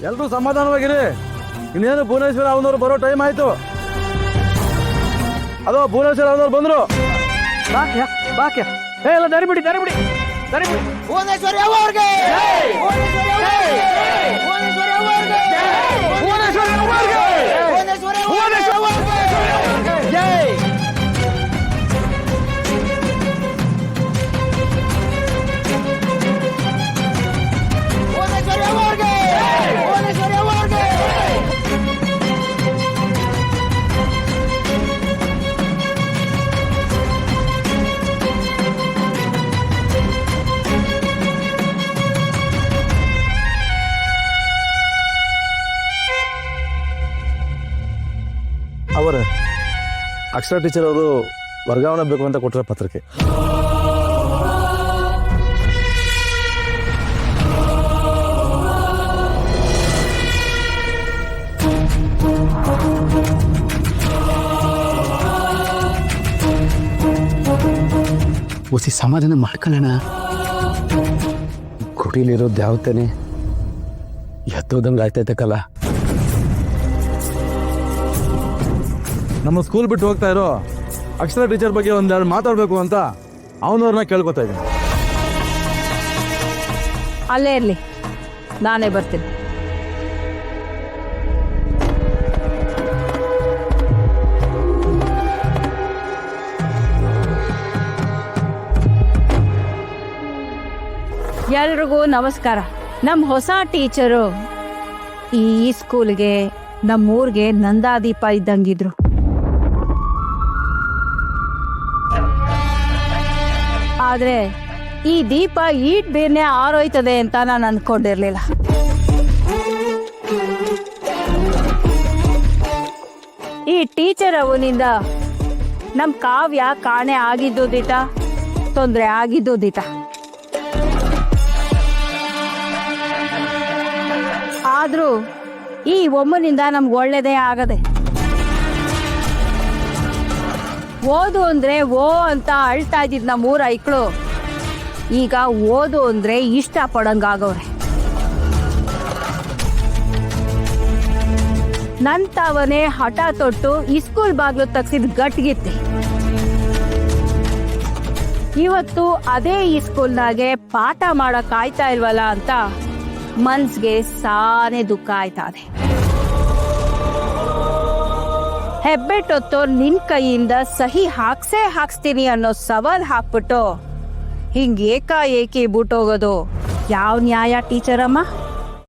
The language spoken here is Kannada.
ಎಲ್ರೂ ಸಮಾಧಾನವಾಗಿರಿ. ಇನ್ನೇನು ಭುವನೇಶ್ವರ ಅವನವ್ರು ಬರೋ ಟೈಮ್ ಆಯ್ತು. ಅದೋ ಭುವನೇಶ್ವರ ಅವನವ್ರು ಬಂದ್ರು. ಬಾಕ್ಯ ಎಲ್ಲ ದರಿಬಿಡಿ ಭುವನೇಶ್ವರಿ ಅವ್ರಿಗೆ ಅವರೇ, ಅಕ್ಷರ ಟೀಚರ್ ಅವರು ವರ್ಗಾವಣೆ ಬೇಕು ಅಂತ ಕೊಟ್ಟರೆ ಪತ್ರಿಕೆ. ಒಸಿ ಸಮಾಧಾನ ಮಾಡ್ಕೊಳ್ಳೋಣ. ಕುಟಿಲಿರೋದು ಯಾವತ್ತೇನೆ ಎತ್ತೋದಂಗೆ ಆಯ್ತೈತಕ್ಕಲ್ಲ. ನಮ್ಮ ಸ್ಕೂಲ್ ಬಿಟ್ಟು ಹೋಗ್ತಾ ಇರೋ ಅಕ್ಷರ ಟೀಚರ್ ಬಗ್ಗೆ ಒಂದೆರಡು ಮಾತಾಡಬೇಕು ಅಂತ ಅವನವ್ರನ್ನ ಕೇಳ್ಕೊತಾ ಇದ್ದೀನಿ. ಅಲ್ಲೇ ಇರಲಿ, ನಾನೇ ಬರ್ತೀನಿ. ಎಲ್ರಿಗೂ ನಮಸ್ಕಾರ. ನಮ್ಮ ಹೊಸ ಟೀಚರು ಈ ಸ್ಕೂಲ್ಗೆ ನಮ್ಮೂರಿಗೆ ನಂದಾದೀಪ ಇದ್ದಂಗಿದ್ರು. ಆದ್ರೆ ಈ ದೀಪ ಈಟ್ ಬೇರ್ನೆ ಆರೋಯ್ತದೆ ಅಂತ ನಾನು ಅಂದ್ಕೊಂಡಿರ್ಲಿಲ್ಲ. ಈ ಟೀಚರ್ ಅವನಿಂದ ನಮ್ ಕಾವ್ಯ ಕಾಣೆ ಆಗಿದ್ದು ದಿಟ, ತೊಂದರೆ ಆಗಿದ್ದು ದಿಟ. ಆದ್ರೂ ಈ ಒಮ್ಮನಿಂದ ನಮ್ಗೆ ಒಳ್ಳೇದೇ ಆಗದೆ. ಓದು ಅಂದ್ರೆ ಓ ಅಂತ ಅಳ್ತಾ ಇದ್ದಿದ್ ನಮ್ಮೂರ ಐಕ್ಳು ಈಗ ಓದು ಅಂದ್ರೆ ಇಷ್ಟ ಪಡಂಗಾಗವ್ರೆ. ನಂತವನೇ ಹಠ ತೊಟ್ಟು ಈ ಸ್ಕೂಲ್ ಬಾಗ್ಲು ತಗ್ಸಿದ್ ಗಟ್ಗಿತ್ತಿ. ಇವತ್ತು ಅದೇ ಈ ಸ್ಕೂಲ್ನಾಗೆ ಪಾಠ ಮಾಡಕ್ ಆಯ್ತಾ ಇಲ್ವಲ್ಲ ಅಂತ ಮನ್ಸ್ಗೆ ಸಾನೆ ದುಃಖ ಆಯ್ತಾದೆ. ಹೆಬ್ಬೆಟ್ಟೊತ್ತು ನಿನ್ ಕೈಯಿಂದ ಸಹಿ ಹಾಕ್ಸ್ತೀನಿ ಅನ್ನೋ ಸವಾಲ್ ಹಾಕ್ಬಿಟ್ಟು ಹಿಂಗ್ ಏಕಾಏಕಿ ಬಿಟ್ಟೋಗೋದು ಯಾವ ನ್ಯಾಯ ಟೀಚರಮ್ಮ?